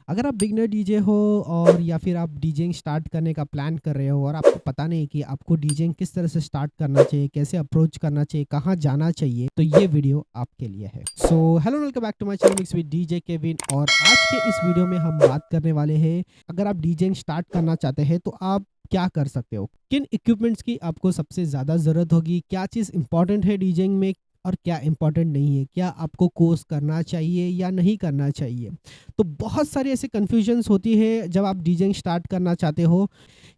अगर आप beginner DJ हो और या फिर आप डीजेइंग स्टार्ट करने का प्लान कर रहे हो और आपको पता नहीं कि आपको डीजेइंग किस तरह से स्टार्ट करना चाहिए, कैसे अप्रोच करना चाहिए, कहाँ जाना चाहिए, तो ये वीडियो आपके लिए है। So hello, welcome back to my channel mix with DJ Kevin. और आज के इस वीडियो में हम बात करने वाले हैं, अगर आप डीजेइंग स्टार्ट करना चाहते हैं तो आप क्या कर सकते हो, किन इक्विपमेंट्स की आपको सबसे ज़्यादा ज़रूरत होगी, क्या चीज़ इंपॉर्टेंट है डीजेइंग में और क्या इंपॉर्टेंट नहीं है, क्या आपको कोर्स करना चाहिए या नहीं करना चाहिए। तो बहुत सारी ऐसे कन्फ्यूजन्स होती है जब आप डीजेइंग स्टार्ट करना चाहते हो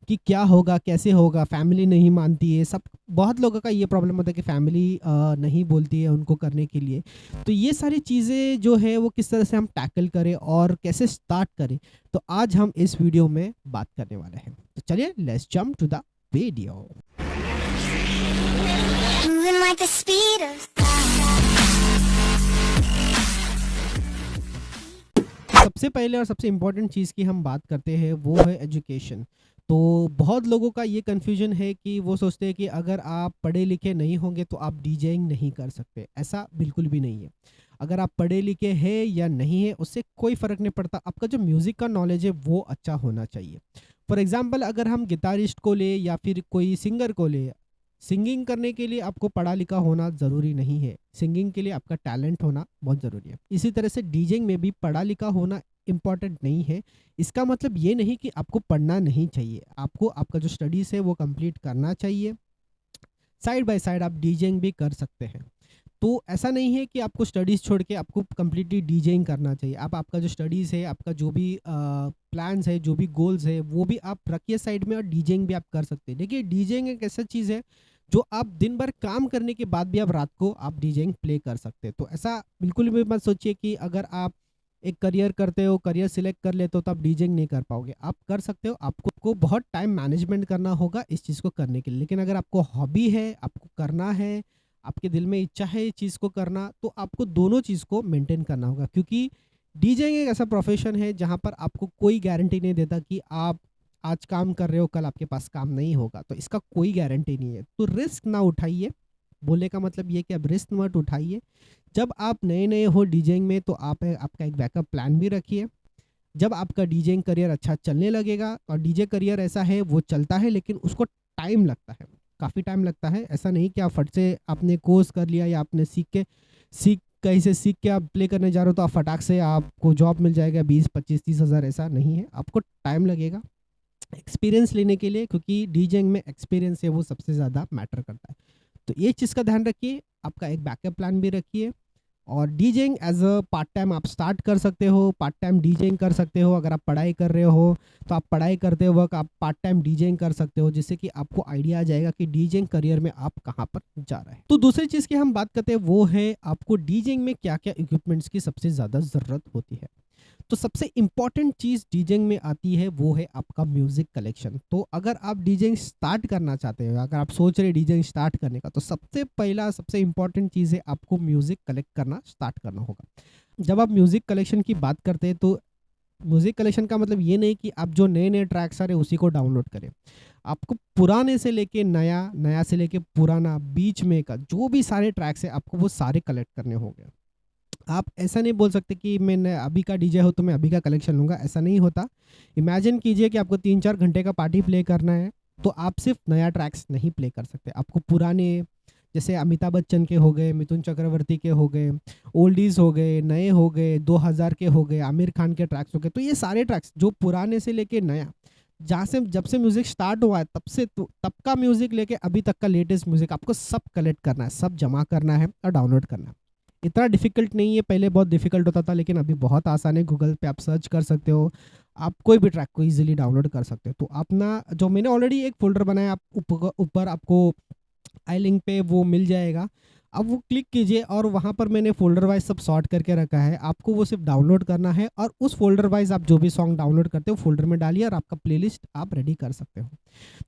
कि क्या होगा, कैसे होगा, फैमिली नहीं मानती है। सब बहुत लोगों का ये प्रॉब्लम होता है कि फैमिली नहीं बोलती है उनको करने के लिए। तो ये सारी चीज़ें जो है वो किस तरह से हम टैकल करें और कैसे स्टार्ट करें, तो आज हम इस वीडियो में बात करने वाले हैं। तो चलिए let's jump to the video. Moving like the speed of सबसे पहले और सबसे इम्पोर्टेंट चीज़ की हम बात करते हैं वो है एजुकेशन। तो बहुत लोगों का ये कन्फ्यूजन है कि वो सोचते हैं कि अगर आप पढ़े लिखे नहीं होंगे तो आप डीजेइंग नहीं कर सकते। ऐसा बिल्कुल भी नहीं है। अगर आप पढ़े लिखे हैं या नहीं है उससे कोई फ़र्क नहीं पड़ता, आपका जो म्यूज़िक का नॉलेज है वो अच्छा होना चाहिए। फॉर एग्ज़ाम्पल अगर हम गिटारिस्ट को ले या फिर कोई सिंगर को ले, सिंगिंग करने के लिए आपको पढ़ा लिखा होना ज़रूरी नहीं है, सिंगिंग के लिए आपका टैलेंट होना बहुत ज़रूरी है। इसी तरह से डीजेइंग में भी पढ़ा लिखा होना इम्पॉर्टेंट नहीं है। इसका मतलब ये नहीं कि आपको पढ़ना नहीं चाहिए, आपको आपका जो स्टडीज़ है वो कंप्लीट करना चाहिए। साइड बाय साइड आप डीजेइंग भी कर सकते हैं। तो ऐसा नहीं है कि आपको स्टडीज़ छोड़ के आपको कंप्लीटली डीजेइंग करना चाहिए। आप आपका जो स्टडीज़ है, आपका जो भी प्लान्स है, जो भी गोल्स है, वो भी आप रखिए साइड में और डीजेइंग भी आप कर सकते हैं। देखिए डीजेइंग एक ऐसा चीज़ है जो आप दिन भर काम करने के बाद भी आप रात को आप डीजेइंग प्ले कर सकते हैं। तो ऐसा बिल्कुल भी मत सोचिए कि अगर आप एक करियर करते हो, करियर सिलेक्ट कर लेते हो तो आप डीजेइंग नहीं कर पाओगे। आप कर सकते हो, आपको बहुत टाइम मैनेजमेंट करना होगा इस चीज़ को करने के लिए। लेकिन अगर आपको हॉबी है, आपको करना है, आपके दिल में इच्छा है ये चीज़ को करना, तो आपको दोनों चीज़ को मेंटेन करना होगा। क्योंकि डीजेइंग एक ऐसा प्रोफेशन है जहाँ पर आपको कोई गारंटी नहीं देता कि आप आज काम कर रहे हो, कल आपके पास काम नहीं होगा। तो इसका कोई गारंटी नहीं है। तो रिस्क ना उठाइए। बोलने का मतलब ये कि अब रिस्क मत उठाइए। जब आप नए-नए हो डीजेइंग में तो आप आपका एक बैकअप प्लान भी रखिए। जब आपका डीजेइंग करियर अच्छा चलने लगेगा, और डीजे करियर ऐसा है वो चलता है लेकिन उसको टाइम लगता है, काफ़ी टाइम लगता है। ऐसा नहीं कि आप फट से आपने कोर्स कर लिया या आपने सीख कहीं से सीख के आप प्ले करने जा रहे हो तो आप फटाक से आपको जॉब मिल जाएगा 20, 25, 30 हज़ार, ऐसा नहीं है। आपको टाइम लगेगा एक्सपीरियंस लेने के लिए, क्योंकि डीजेइंग में एक्सपीरियंस है वो सबसे ज़्यादा मैटर करता है। तो ये चीज़ का ध्यान रखिए, आपका एक बैकअप प्लान भी रखिए। और DJing as a part time आप स्टार्ट कर सकते हो, पार्ट टाइम डीजेइंग कर सकते हो। अगर आप पढ़ाई कर रहे हो तो आप पढ़ाई करते वक्त आप पार्ट टाइम डीजेइंग कर सकते हो, जिससे कि आपको आइडिया आ जाएगा कि डीजेइंग करियर में आप कहाँ पर जा रहे हैं। तो दूसरी चीज़ की हम बात करते हैं वो है आपको डीजेइंग में क्या क्या इक्विपमेंट्स की सबसे ज़्यादा ज़रूरत होती है। तो सबसे इम्पॉर्टेंट चीज़ डीजेइंग में आती है वो है आपका म्यूज़िक कलेक्शन। तो अगर आप डीजेइंग स्टार्ट करना चाहते हो, अगर आप सोच रहे हैं डीजेइंग स्टार्ट करने का, तो सबसे पहला सबसे इम्पॉर्टेंट चीज़ है आपको म्यूज़िक कलेक्ट करना स्टार्ट करना होगा। जब आप म्यूज़िक कलेक्शन की बात करते हैं तो म्यूज़िक कलेक्शन का मतलब ये नहीं कि आप जो नए-नए ट्रैक्स आ रहे हैं उसी को डाउनलोड करें। आपको पुराने से लेके नया, नया से लेके पुराना, बीच में का जो भी सारे ट्रैक्स हैं आपको वो सारे कलेक्ट करने होंगे। आप ऐसा नहीं बोल सकते कि मैं अभी का डीजे हो तो मैं अभी का कलेक्शन लूँगा, ऐसा नहीं होता। इमेजिन कीजिए कि आपको 3-4 घंटे का पार्टी प्ले करना है, तो आप सिर्फ नया ट्रैक्स नहीं प्ले कर सकते। आपको पुराने, जैसे अमिताभ बच्चन के हो गए, मिथुन चक्रवर्ती के हो गए, ओल्डीज़ हो गए, नए हो गए, 2000 के हो गए, आमिर खान के ट्रैक्स हो गए। तो ये सारे ट्रैक्स जो पुराने से लेके नया, जहाँ से जब से म्यूज़िक स्टार्ट हुआ है तब से, तो तब का म्यूज़िक लेके अभी तक का लेटेस्ट म्यूज़िक आपको सब कलेक्ट करना है, सब जमा करना है और डाउनलोड करना है। इतना डिफ़िकल्ट नहीं है, पहले बहुत डिफ़िकल्ट होता था लेकिन अभी बहुत आसान है। गूगल पे आप सर्च कर सकते हो, आप कोई भी ट्रैक को ईज़िली डाउनलोड कर सकते हो। तो अपना जो मैंने ऑलरेडी एक फ़ोल्डर बनाया, आप ऊपर आपको आई लिंक पे वो मिल जाएगा। अब वो क्लिक कीजिए और वहाँ पर मैंने फ़ोल्डर वाइज़ सब सॉर्ट करके रखा है। आपको वो सिर्फ़ डाउनलोड करना है और उस फ़ोल्डर वाइज़ आप जो भी सॉन्ग डाउनलोड करते हो फ़ोल्डर में डालिए और आपका प्लेलिस्ट आप रेडी कर सकते हो।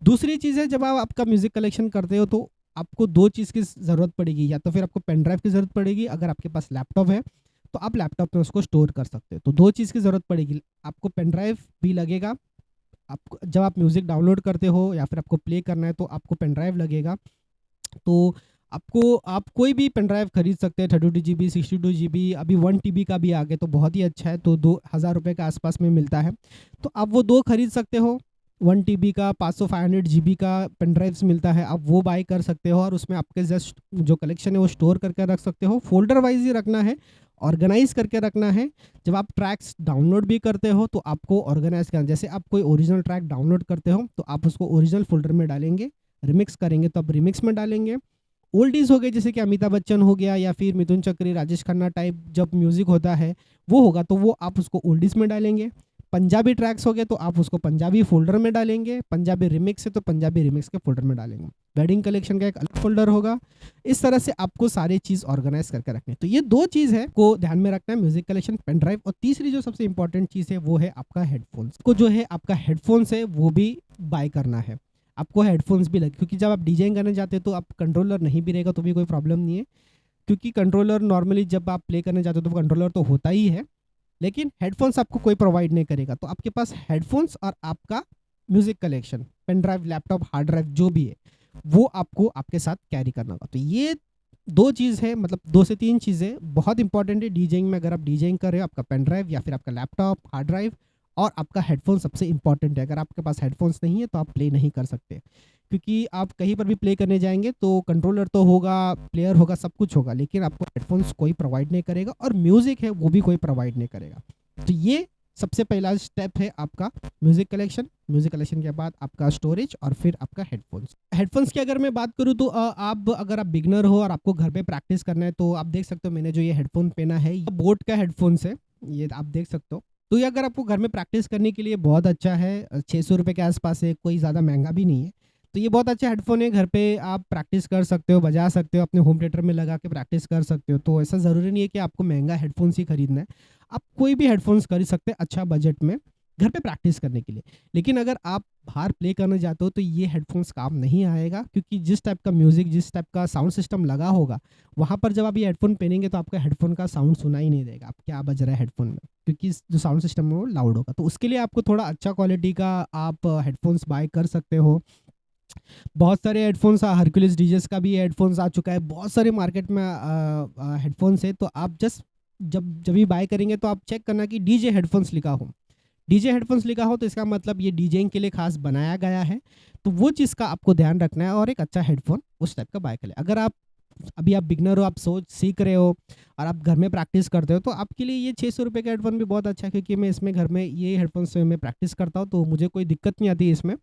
दूसरी चीज़ है, जब आप आपका म्यूज़िक कलेक्शन करते हो तो आपको 2 चीज़ की ज़रूरत पड़ेगी, या तो फिर आपको पेन ड्राइव की ज़रूरत पड़ेगी। अगर आपके पास लैपटॉप है तो आप लैपटॉप में उसको स्टोर कर सकते हो। तो 2 चीज़ की ज़रूरत पड़ेगी, आपको पेन ड्राइव भी लगेगा। आपको जब आप म्यूज़िक डाउनलोड करते हो या फिर आपको प्ले करना है तो आपको पेन ड्राइव लगेगा। तो आपको आप कोई भी पेन ड्राइव खरीद सकते हैं, 32 जीबी, 62 जीबी, अभी 1 टीबी का भी आ गया तो बहुत ही अच्छा है, तो 2,000 रुपये के आसपास में मिलता है। तो आप वो दो खरीद सकते हो। 1 टीबी का 500-500 जीबी का पेन ड्राइव्स मिलता है, आप वो बाय कर सकते हो और उसमें आपके जस्ट जो कलेक्शन है वो स्टोर करके रख सकते हो। फोल्डर वाइज ही रखना है, ऑर्गेनाइज करके रखना है। जब आप ट्रैक्स डाउनलोड भी करते हो तो आपको ऑर्गेनाइज करना, जैसे आप कोई ओरिजिनल ट्रैक डाउनलोड करते हो तो आप उसको ओरिजिनल फोल्डर में डालेंगे, रिमिक्स करेंगे तो आप रिमिक्स में डालेंगे। ओल्डीज हो गए जैसे कि अमिताभ बच्चन हो गया या फिर मिथुन चक्री, राजेश खन्ना टाइप जब म्यूजिक होता है वो होगा तो वो आप उसको ओल्डीज में डालेंगे। पंजाबी ट्रैक्स हो गए तो आप उसको पंजाबी फोल्डर में डालेंगे, पंजाबी रिमिक्स है तो पंजाबी रिमिक्स के फोल्डर में डालेंगे। वेडिंग कलेक्शन का एक अलग फोल्डर होगा। इस तरह से आपको सारी चीज़ ऑर्गेनाइज करके रखनी है। तो ये दो चीज़ है को ध्यान में रखना है, म्यूजिक कलेक्शन, पेन ड्राइव, और तीसरी जो सबसे इंपॉर्टेंट चीज़ है वो है आपका हेडफोन्स को, जो है आपका हेडफोन्स है वो भी बाय करना है। आपको हेडफोन्स भी लगे, क्योंकि जब आप डीजेइंग करने जाते हो तो आप कंट्रोलर नहीं भी रहेगा तो भी कोई प्रॉब्लम नहीं है, क्योंकि कंट्रोलर नॉर्मली जब आप प्ले करने जाते हो तो कंट्रोलर तो होता ही है, लेकिन हेडफोन्स आपको कोई प्रोवाइड नहीं करेगा। तो आपके पास हेडफोन्स और आपका music collection, pen drive, laptop, hard drive जो भी है वो आपको आपके साथ कैरी करना होगा। तो ये दो चीज़ है, मतलब 2 से 3 चीज़ें बहुत इंपॉर्टेंट है डीजेइंग में। अगर आप डीजेइंग कर रहे हो, आपका पेन ड्राइव या फिर आपका लैपटॉप, हार्ड ड्राइव और आपका हेडफोन सबसे इंपॉर्टेंट है। अगर आपके पास हेडफोन्स नहीं है तो आप प्ले नहीं कर सकते, क्योंकि आप कहीं पर भी प्ले करने जाएंगे तो कंट्रोलर तो होगा, प्लेयर होगा, सब कुछ होगा, लेकिन आपको हेडफोन्स कोई प्रोवाइड नहीं करेगा और म्यूज़िक है वो भी कोई प्रोवाइड नहीं करेगा। तो ये सबसे पहला स्टेप है आपका म्यूजिक कलेक्शन। म्यूजिक कलेक्शन के बाद आपका स्टोरेज और फिर आपका हेडफोन्स। हेडफोन्स की अगर मैं बात करूँ तो आप अगर आप बिगनर हो और आपको घर पे प्रैक्टिस करना है तो आप देख सकते हो मैंने जो ये हेडफोन पहना है ये बोट का हेडफोन्स है, ये आप देख सकते हो। तो ये अगर आपको घर में प्रैक्टिस करने के लिए बहुत अच्छा है, 600 रुपये के आसपास है, कोई ज़्यादा महंगा भी नहीं है। तो ये बहुत अच्छा हेडफोन है, घर पे आप प्रैक्टिस कर सकते हो, बजा सकते हो, अपने होम थिएटर में लगा के प्रैक्टिस कर सकते हो। तो ऐसा ज़रूरी नहीं है कि आपको महंगा हेडफोन्स ही खरीदना है, आप कोई भी हेडफोन्स खरीद सकते हैं अच्छा बजट में घर पे प्रैक्टिस करने के लिए। लेकिन अगर आप बाहर प्ले करने जाते हो तो ये हेडफोन्स काम नहीं आएगा, क्योंकि जिस टाइप का म्यूज़िक, जिस टाइप का साउंड सिस्टम लगा होगा वहाँ पर जब आप ये हेडफोन पहनेंगे तो आपका हेडफोन का साउंड सुना ही नहीं देगा, आप क्या बज रहा है हेडफोन में, क्योंकि जो साउंड सिस्टम है वो लाउड होगा। तो उसके लिए आपको थोड़ा अच्छा क्वालिटी का आप हेडफोन्स बाय कर सकते हो। बहुत सारे हेडफोन्स, हरक्यूलिस डीजेस का भी हेडफोन्स आ चुका है, बहुत सारे मार्केट में हेडफोन्स है। तो आप जस्ट जब भी बाय करेंगे तो आप चेक करना कि डीजे हेडफोन्स लिखा हो। डीजे हेडफोन्स लिखा हो तो इसका मतलब ये डीजेइंग के लिए खास बनाया गया है। तो वो चीज़ का आपको ध्यान रखना है और एक अच्छा हेडफोन उस टाइप का बाय कर ले। अगर आप अभी आप बिगनर हो, आप सीख रहे हो और आप घर में प्रैक्टिस करते हो तो आपके लिए ये 600 रुपये का हेडफोन भी बहुत अच्छा है, क्योंकि मैं इसमें घर में ये हेडफोन से मैं प्रैक्टिस करता हूँ तो मुझे कोई दिक्कत नहीं आती है इसमें।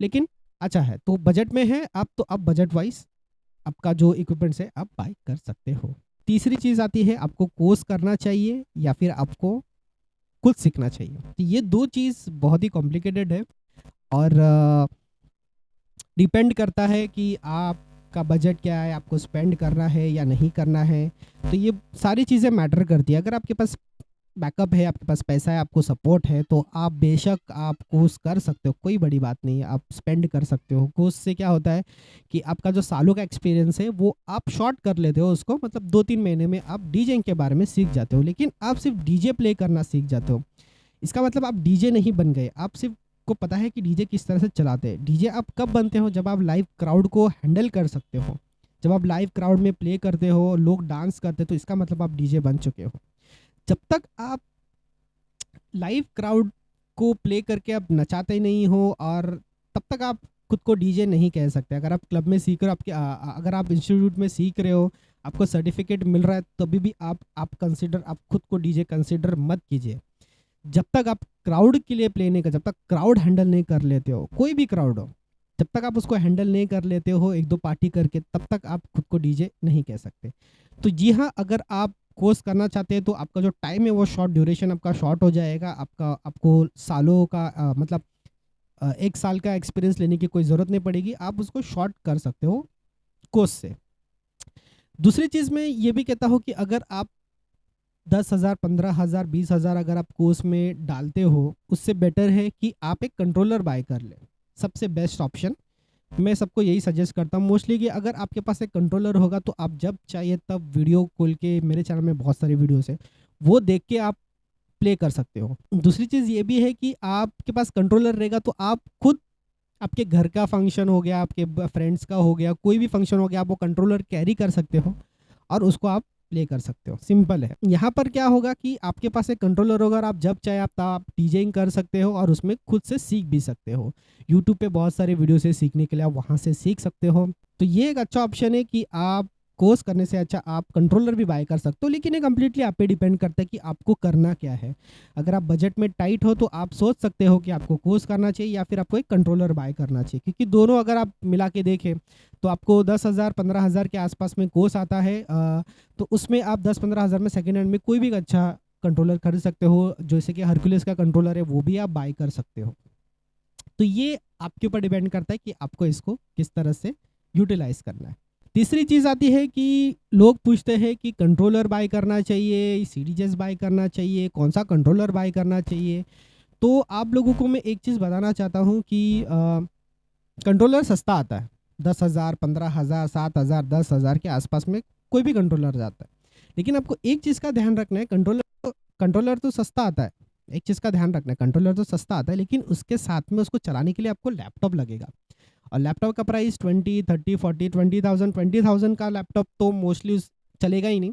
लेकिन अच्छा है, तो बजट में है आप, तो आप बजट वाइज आपका जो इक्विपमेंट्स है आप बाय कर सकते हो। तीसरी चीज़ आती है, आपको कोर्स करना चाहिए या फिर आपको खुद सीखना चाहिए। तो ये दो चीज़ बहुत ही कॉम्प्लिकेटेड है और डिपेंड करता है कि आपका बजट क्या है, आपको स्पेंड करना है या नहीं करना है। तो ये सारी चीज़ें मैटर करती है। अगर आपके पास बैकअप है, आपके पास पैसा है, आपको सपोर्ट है तो आप बेशक आप कोर्स कर सकते हो, कोई बड़ी बात नहीं है, आप स्पेंड कर सकते हो। कोर्स से क्या होता है कि आपका जो सालों का एक्सपीरियंस है वो आप शॉर्ट कर लेते हो उसको, मतलब 2-3 महीने में आप डीजेइंग के बारे में सीख जाते हो। लेकिन आप सिर्फ डीजे प्ले करना सीख जाते हो, इसका मतलब आप डीजे नहीं बन गए। आप सिर्फ को पता है कि डीजे किस तरह से चलाते हैं। डीजे आप कब बनते हो, जब आप लाइव क्राउड को हैंडल कर सकते हो। जब आप लाइव क्राउड में प्ले करते हो, लोग डांस करते हो, तो इसका मतलब आप डीजे बन चुके हो। जब तक आप लाइव क्राउड को प्ले करके आप नचाते नहीं हो और तब तक आप खुद को डीजे नहीं कह सकते। अगर आप क्लब में सीख रहे हो, अगर आप इंस्टीट्यूट में सीख रहे हो, आपको सर्टिफिकेट मिल रहा है, तभी भी आप खुद को डीजे कंसिडर मत कीजिए। जब तक आप क्राउड के लिए प्ले नहीं कर, जब तक क्राउड हैंडल नहीं कर लेते हो, कोई भी क्राउड हो, जब तक आप उसको हैंडल नहीं कर लेते हो एक दो पार्टी करके, तब तक आप खुद को डीजे नहीं कह सकते। तो जी हाँ, अगर आप कोर्स करना चाहते हैं तो आपका जो टाइम है वो शॉर्ट ड्यूरेशन आपका शॉर्ट हो जाएगा। आपको सालों का मतलब 1 साल का एक्सपीरियंस लेने की कोई ज़रूरत नहीं पड़ेगी, आप उसको शॉर्ट कर सकते हो कोर्स से। दूसरी चीज़ मैं ये भी कहता हूँ कि अगर आप 10,000, 15,000, 20,000 अगर आप कोर्स में डालते हो, उससे बेटर है कि आप एक कंट्रोलर बाय कर लें। सबसे बेस्ट ऑप्शन मैं सबको यही सजेस्ट करता हूँ मोस्टली, कि अगर आपके पास एक कंट्रोलर होगा तो आप जब चाहिए तब वीडियो खोल के, मेरे चैनल में बहुत सारी वीडियोस हैं, वो देख के आप प्ले कर सकते हो। दूसरी चीज़ ये भी है कि आपके पास कंट्रोलर रहेगा तो आप खुद आपके घर का फंक्शन हो गया, आपके फ्रेंड्स का हो गया, कोई भी फंक्शन हो गया, आप वो कंट्रोलर कैरी कर सकते हो और उसको आप प्ले कर सकते हो। सिंपल है। यहाँ पर क्या होगा कि आपके पास एक कंट्रोलर होगा और आप जब चाहे आप डीजेइंग कर सकते हो और उसमें खुद से सीख भी सकते हो। यूट्यूब पे बहुत सारे वीडियो से सीखने के लिए आप वहाँ से सीख सकते हो। तो ये एक अच्छा ऑप्शन है कि आप कोर्स करने से अच्छा आप कंट्रोलर भी बाय कर सकते हो, लेकिन ये कम्प्लीटली आप पे डिपेंड करता है कि आपको करना क्या है। अगर आप बजट में टाइट हो तो आप सोच सकते हो कि आपको कोर्स करना चाहिए या फिर आपको एक कंट्रोलर बाय करना चाहिए, क्योंकि दोनों अगर आप मिला के देखें तो आपको 10,000 15,000 के आसपास में कोर्स आता है। तो उसमें आप 10-15 हज़ार में सेकेंड हैंड में कोई भी अच्छा कंट्रोलर खरीद सकते हो, जैसे कि हरकुलिस का कंट्रोलर है वो भी आप बाय कर सकते हो। तो ये आपके ऊपर डिपेंड करता है कि आपको इसको किस तरह से यूटिलाइज करना है। तीसरी चीज़ आती है कि लोग पूछते हैं कि कंट्रोलर बाय करना चाहिए, सीडीजेस बाय करना चाहिए, कौन सा कंट्रोलर बाय करना चाहिए। तो आप लोगों को मैं एक चीज़ बताना चाहता हूँ कि कंट्रोलर सस्ता आता है, 10,000 15,000 7,000 10,000 के आसपास में कोई भी कंट्रोलर जाता है। लेकिन आपको एक चीज़ का ध्यान रखना है, कंट्रोलर तो सस्ता आता है। एक चीज़ का ध्यान रखना है, कंट्रोलर तो सस्ता आता है, लेकिन उसके साथ में उसको चलाने के लिए आपको लैपटॉप लगेगा। और लैपटॉप का प्राइस 20 30 40 20,000 का लैपटॉप तो मोस्टली चलेगा ही नहीं।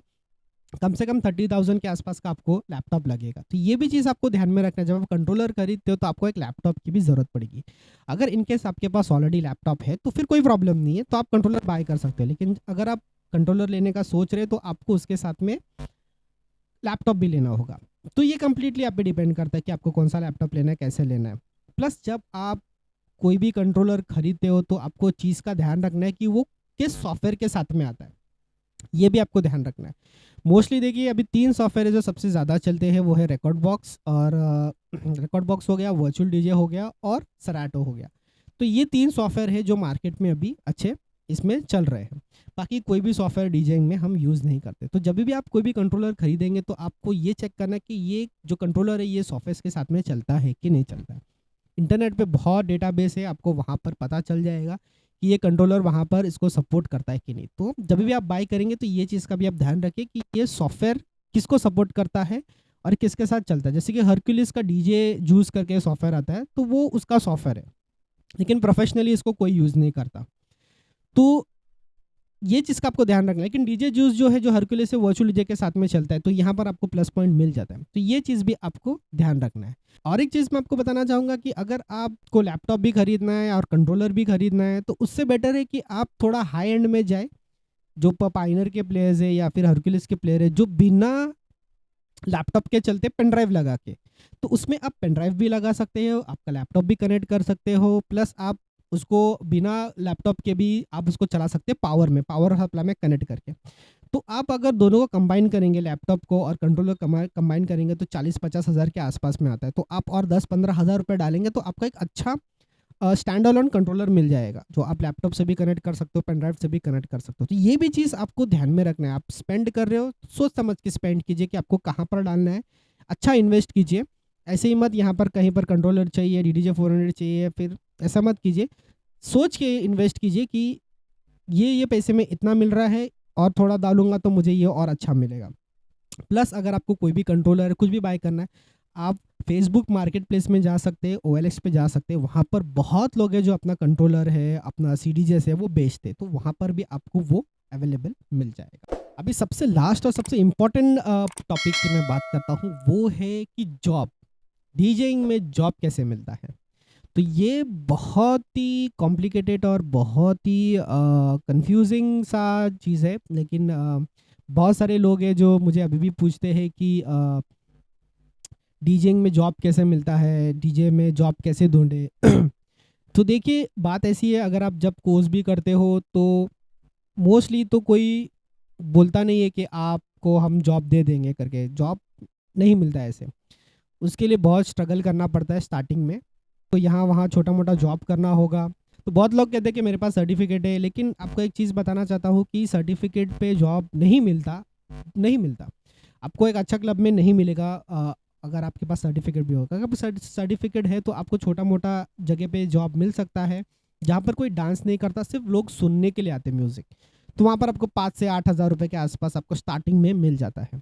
कम से कम 30,000 के आसपास का आपको लैपटॉप लगेगा। तो ये भी चीज़ आपको ध्यान में रखना है, जब आप कंट्रोलर खरीदते हो तो आपको एक लैपटॉप की भी ज़रूरत पड़ेगी। अगर इनकेस आपके पास ऑलरेडी लैपटॉप है तो फिर कोई प्रॉब्लम नहीं है, तो आप कंट्रोलर बाय कर सकते हो। लेकिन अगर आप कंट्रोलर लेने का सोच रहे हो तो आपको उसके साथ में लैपटॉप भी लेना होगा। तो ये कंप्लीटली आप पे डिपेंड करता है कि आपको कौन सा लैपटॉप लेना है, कैसे लेना है। प्लस जब आप कोई भी कंट्रोलर खरीदते हो तो आपको चीज़ का ध्यान रखना है कि वो किस सॉफ्टवेयर के साथ में आता है, ये भी आपको ध्यान रखना है। मोस्टली देखिए अभी 3 सॉफ्टवेयर है जो सबसे ज़्यादा चलते हैं, वो है रिकॉर्ड बॉक्स और रिकॉर्ड बॉक्स हो गया, वर्चुअल डीजे हो गया और सराटो हो गया। तो ये 3 सॉफ्टवेयर है जो मार्केट में अभी अच्छे इसमें चल रहे हैं। बाकी कोई भी सॉफ्टवेयर डीजेइंग में हम यूज़ नहीं करते। तो जब भी आप कोई भी कंट्रोलर खरीदेंगे तो आपको ये चेक करना है कि ये जो कंट्रोलर है ये सॉफ्टवेयर के साथ में चलता है कि नहीं चलता है। इंटरनेट पे बहुत डेटाबेस है, आपको वहाँ पर पता चल जाएगा कि ये कंट्रोलर वहाँ पर इसको सपोर्ट करता है कि नहीं। तो जब भी आप बाय करेंगे तो ये चीज़ का भी आप ध्यान रखें कि ये सॉफ्टवेयर किसको सपोर्ट करता है और किसके साथ चलता है। जैसे कि हरक्यूलिस का डीजे जूस करके सॉफ्टवेयर आता है, तो वो उसका सॉफ्टवेयर है, लेकिन प्रोफेशनली इसको कोई यूज़ नहीं करता। तो ये चीज़ का आपको ध्यान रखना है। लेकिन डीजे जूस जो है, जो हरक्यूलिस से वर्चुअल डीजे के साथ में चलता है, तो यहाँ पर आपको प्लस पॉइंट मिल जाता है। तो ये चीज़ भी आपको ध्यान रखना है। और एक चीज़ मैं आपको बताना चाहूँगा कि अगर आपको लैपटॉप भी खरीदना है और कंट्रोलर भी खरीदना है, तो उससे बेटर है कि आप थोड़ा हाई एंड में जाए। जो पायनियर के प्लेयर्स है या फिर हरक्यूलिस के प्लेयर है, जो बिना लैपटॉप के चलते पेन ड्राइव लगा के, तो उसमें आप पेन ड्राइव भी लगा सकते हो, आपका लैपटॉप भी कनेक्ट कर सकते हो, प्लस आप उसको बिना लैपटॉप के भी आप उसको चला सकते हैं पावर सप्लाई में कनेक्ट करके। तो आप अगर दोनों को कंबाइन करेंगे, लैपटॉप को और कंट्रोलर कंबाइन करेंगे, तो 40-50 हज़ार के आसपास में आता है। तो आप और 10-15 हज़ार रुपये डालेंगे तो आपका एक अच्छा स्टैंड अलोन कंट्रोलर मिल जाएगा, जो आप लैपटॉप से भी कनेक्ट कर सकते हो, पेन ड्राइव से भी कनेक्ट कर सकते हो। तो ये भी चीज़ आपको ध्यान में रखना है। आप स्पेंड कर रहे हो, सोच समझ के स्पेंड कीजिए कि आपको कहाँ पर डालना है, अच्छा इन्वेस्ट कीजिए। ऐसे ही मत यहाँ पर कहीं पर कंट्रोलर चाहिए, DDJ 400 चाहिए, फिर ऐसा मत कीजिए। सोच के इन्वेस्ट कीजिए कि ये पैसे में इतना मिल रहा है और थोड़ा डालूंगा तो मुझे ये और अच्छा मिलेगा। प्लस अगर आपको कोई भी कंट्रोलर कुछ भी बाय करना है, आप फेसबुक मार्केट प्लेस में जा सकते हैं, OLX पे जा सकते हैं। वहाँ पर बहुत लोग हैं जो अपना कंट्रोलर है, अपना CDJs है, वो बेचते हैं, तो वहाँ पर भी आपको वो अवेलेबल मिल जाएगा। अभी सबसे लास्ट और सबसे इम्पोर्टेंट टॉपिक की मैं बात करता हूँ, वो है कि जॉब, डीजेइंग में जॉब कैसे मिलता है। तो ये बहुत ही कॉम्प्लिकेटेड और बहुत ही कंफ्यूजिंग सा चीज़ है। लेकिन बहुत सारे लोग हैं जो मुझे अभी भी पूछते हैं कि डीजेइंग में जॉब कैसे मिलता है, डीजे में जॉब कैसे ढूंढे। तो देखिए बात ऐसी है, अगर आप जब कोर्स भी करते हो तो मोस्टली तो कोई बोलता नहीं है कि आपको हम जॉब दे देंगे करके, जॉब नहीं मिलता है ऐसे। उसके लिए बहुत स्ट्रगल करना पड़ता है स्टार्टिंग में, तो यहाँ वहाँ छोटा मोटा जॉब करना होगा। तो बहुत लोग कहते हैं कि मेरे पास सर्टिफिकेट है, लेकिन आपको एक चीज़ बताना चाहता हूँ कि सर्टिफिकेट पे जॉब नहीं मिलता, नहीं मिलता। आपको एक अच्छा क्लब में नहीं मिलेगा अगर आपके पास सर्टिफिकेट भी होगा। अगर सर्टिफिकेट है तो आपको छोटा मोटा जगह पे जॉब मिल सकता है, जहाँ पर कोई डांस नहीं करता, सिर्फ लोग सुनने के लिए आते हैं म्यूज़िक। तो वहाँ पर आपको 5 से 8 हज़ार रुपये के आसपास आपको स्टार्टिंग में मिल जाता है।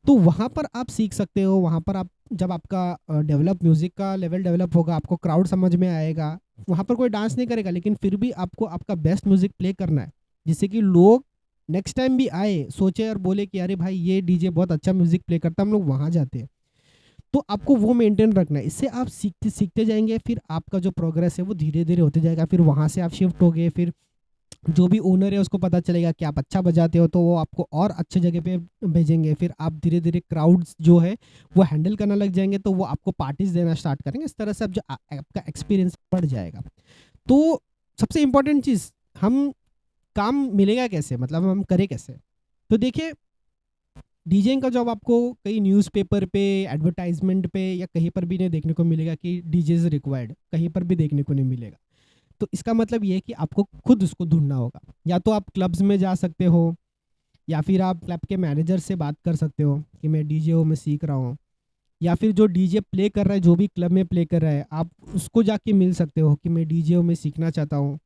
तो वहाँ पर आप सीख सकते हो। वहाँ पर आप जब आपका म्यूज़िक का लेवल डेवलप होगा, आपको क्राउड समझ में आएगा, वहाँ पर कोई डांस नहीं करेगा, लेकिन फिर भी आपको आपका बेस्ट म्यूज़िक प्ले करना है, जिससे कि लोग नेक्स्ट टाइम भी आए, सोचे और बोले कि अरे भाई ये डीजे बहुत अच्छा म्यूज़िक प्ले करता है, हम लोग वहाँ जाते हैं। तो आपको वो मेंटेन रखना है। इससे आप सीखते सीखते जाएँगे, फिर आपका जो प्रोग्रेस है वो धीरे-धीरे होते जाएगा। फिर वहाँ से आप शिफ्ट होगे, फिर जो भी ओनर है उसको पता चलेगा कि आप अच्छा बजाते हो, तो वो आपको और अच्छे जगह पे भेजेंगे। फिर आप धीरे-धीरे क्राउड्स जो है वो हैंडल करना लग जाएँगे, तो वो आपको पार्टीज़ देना स्टार्ट करेंगे। इस तरह से आप जो आपका एक्सपीरियंस बढ़ जाएगा। तो सबसे इम्पोर्टेंट चीज़, हम काम मिलेगा कैसे, मतलब हम करें कैसे? तो देखिए, डीजेइंग का जॉब आपको कहीं न्यूज़पेपर पे, एडवर्टाइज़मेंट पे या कहीं पर भी नहीं देखने को मिलेगा कि डीजे इज़ रिक्वायर्ड, कहीं पर भी देखने को नहीं मिलेगा। तो इसका मतलब ये है कि आपको खुद उसको ढूँढना होगा। या तो आप क्लब्स में जा सकते हो, या फिर आप क्लब के मैनेजर से बात कर सकते हो कि मैं डीजे हूँ, मैं सीख रहा हूँ। या फिर जो डीजे प्ले कर रहा है, जो भी क्लब में प्ले कर रहा है, आप उसको जाके मिल सकते हो कि मैं डीजे हूँ, मैं सीखना चाहता हूँ।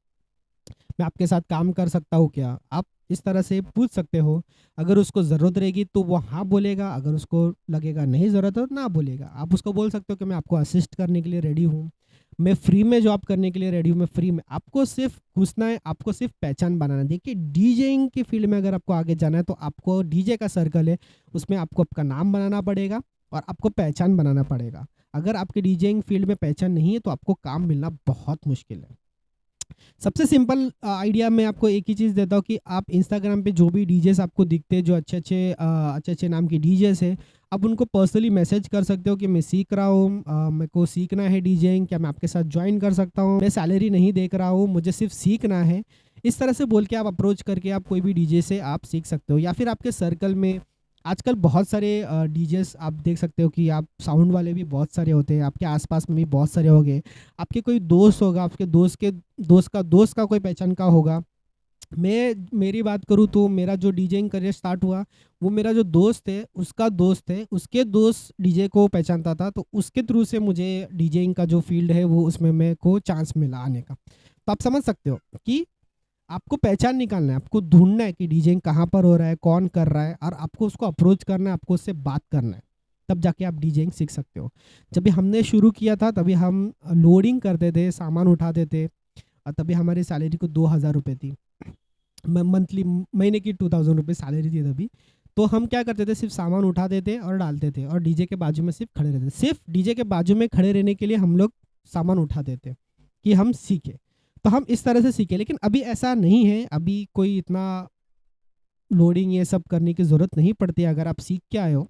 मैं आपके साथ काम कर सकता हूँ क्या? आप इस तरह से पूछ सकते हो। अगर उसको ज़रूरत रहेगी तो वो हाँ बोलेगा, अगर उसको लगेगा नहीं ज़रूरत हो ना बोलेगा। आप उसको बोल सकते हो कि मैं आपको असिस्ट करने के लिए रेडी हूँ। मैं फ्री में जॉब करने के लिए रेडी हूँ, मैं फ्री में। आपको सिर्फ़ घुसना है, आपको सिर्फ़ पहचान बनाना है। देखिए, डीजेइंग की फ़ील्ड में अगर आपको आगे जाना है तो आपको डीजे का सर्कल है, उसमें आपको आपका नाम बनाना पड़ेगा और आपको पहचान बनाना पड़ेगा। अगर आपके डीजेइंग फ़ील्ड में पहचान नहीं है तो आपको काम मिलना बहुत मुश्किल है। सबसे सिंपल आइडिया मैं आपको एक ही चीज़ देता हूँ कि आप इंस्टाग्राम पे जो भी डीजेस आपको दिखते हैं, जो अच्छे-अच्छे नाम के डीजेस हैं, आप उनको पर्सनली मैसेज कर सकते हो कि मैं सीख रहा हूँ, मेरे को सीखना है डीजेइंग, क्या मैं आपके साथ जॉइन कर सकता हूँ? मैं सैलरी नहीं देख रहा हूँ, मुझे सिर्फ सीखना है। इस तरह से बोल के आप अप्रोच करके आप कोई भी डीजे से आप सीख सकते हो। या फिर आपके सर्कल में आजकल बहुत सारे डीजेस आप देख सकते हो कि आप साउंड वाले भी बहुत सारे होते हैं, आपके आस-पास में भी बहुत सारे होंगे। आपके कोई दोस्त होगा, आपके दोस्त का कोई पहचान का होगा। मैं मेरी बात करूँ तो मेरा जो डीजेइंग करियर स्टार्ट हुआ, वो मेरा जो दोस्त है, उसका दोस्त है, उसके दोस्त डीजे को पहचानता था, तो उसके थ्रू से मुझे डीजेइंग का जो फ़ील्ड है, वो उसमें मेरे को चांस मिला आने का। तो आप समझ सकते हो कि आपको पहचान निकालना है, आपको ढूँढना है कि डीजेइंग कहाँ पर हो रहा है, कौन कर रहा है, और आपको उसको अप्रोच करना है, आपको उससे बात करना है। तब जाके आप डीजेइंग सीख सकते हो। जब भी हमने शुरू किया था, तभी हम लोडिंग करते थे, सामान उठाते थे, और तभी हमारी सैलरी को 2000 रुपए थी। मंथली, महीने की 2000 रुपए सैलरी थी तभी। तो हम क्या करते थे, सिर्फ सामान उठाते थे और डालते थे, और डीजे के बाजू में सिर्फ खड़े रहते थे। सिर्फ डीजे के बाजू में खड़े रहने के लिए हम लोग सामान उठाते थे कि हम सीखें। तो हम इस तरह से सीखे, लेकिन अभी ऐसा नहीं है। अभी कोई इतना लोडिंग ये सब करने की ज़रूरत नहीं पड़ती है। अगर आप सीख के आए हो,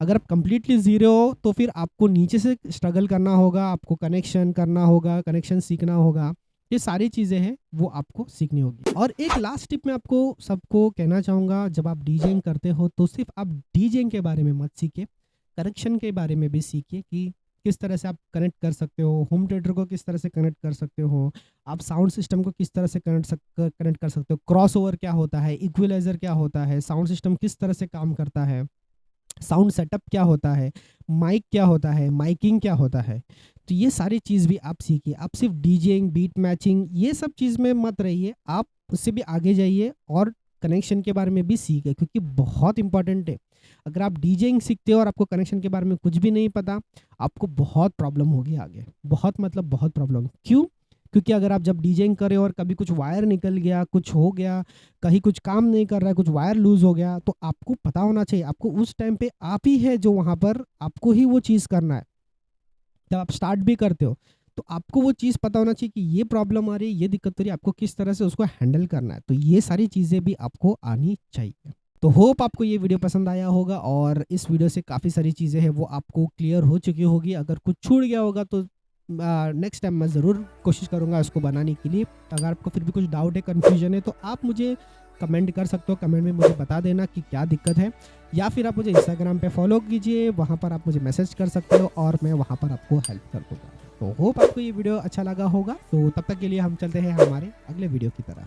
अगर आप कंप्लीटली ज़ीरो हो, तो फिर आपको नीचे से स्ट्रगल करना होगा, आपको कनेक्शन करना होगा, कनेक्शन सीखना होगा। ये सारी चीज़ें हैं, वो आपको सीखनी होगी। और एक लास्ट टिप मैं आपको सबको कहना चाहूँगा, जब आप डीजेइंग करते हो तो सिर्फ़ आप डीजेइंग के बारे में मत सीखिए, कनेक्शन के बारे में भी सीखिए कि किस तरह से आप कनेक्ट कर सकते हो, होम थिएटर को किस तरह से कनेक्ट कर सकते हो, आप साउंड सिस्टम को किस तरह से कनेक्ट कर सकते हो, क्रॉसओवर क्या होता है, इक्विलाइज़र क्या होता है, साउंड सिस्टम किस तरह से काम करता है, साउंड सेटअप क्या होता है, माइक क्या होता है, माइकिंग क्या होता है। तो ये सारी चीज़ भी आप सीखिए। आप सिर्फ डीजेइंग, बीट मैचिंग ये सब चीज़ में मत रहिए, आप उससे भी आगे जाइए और कनेक्शन के बारे में भी सीखिए, क्योंकि बहुत इंपॉर्टेंट है। अगर आप डीजेइंग सीखते हो और आपको कनेक्शन के बारे में कुछ भी नहीं पता, आपको बहुत प्रॉब्लम होगी आगे। बहुत मतलब बहुत प्रॉब्लम। क्यों? क्योंकि अगर आप जब डीजेइंग कर रहे हो और कभी कुछ वायर निकल गया, कुछ हो गया, कहीं कुछ काम नहीं कर रहा है, कुछ वायर लूज़ हो गया, तो आपको पता होना चाहिए। आपको उस टाइम पे आप ही है जो वहाँ पर आपको ही वो चीज़ करना है। जब आप स्टार्ट भी करते हो, तो आपको वो चीज़ पता होना चाहिए कि ये प्रॉब्लम आ रही है, ये दिक्कत हो रही है, आपको किस तरह से उसको हैंडल करना है। तो ये सारी चीज़ें भी आपको आनी चाहिए। तो होप आपको ये वीडियो पसंद आया होगा, और इस वीडियो से काफ़ी सारी चीज़ें हैं वो आपको क्लियर हो चुकी होगी। अगर कुछ छूट गया होगा तो नेक्स्ट टाइम मैं ज़रूर कोशिश करूँगा उसको बनाने के लिए। अगर आपको फिर भी कुछ डाउट है, कन्फ्यूजन है, तो आप मुझे कमेंट कर सकते हो। कमेंट में मुझे बता देना कि क्या दिक्कत है, या फिर आप मुझे इंस्टाग्राम पे फॉलो कीजिए, वहाँ पर आप मुझे मैसेज कर सकते हो और मैं वहाँ पर आपको हेल्प कर दूँगा। तो होप आपको ये वीडियो अच्छा लगा होगा। तो तब तक के लिए हम चलते हैं हमारे अगले वीडियो की तरफ।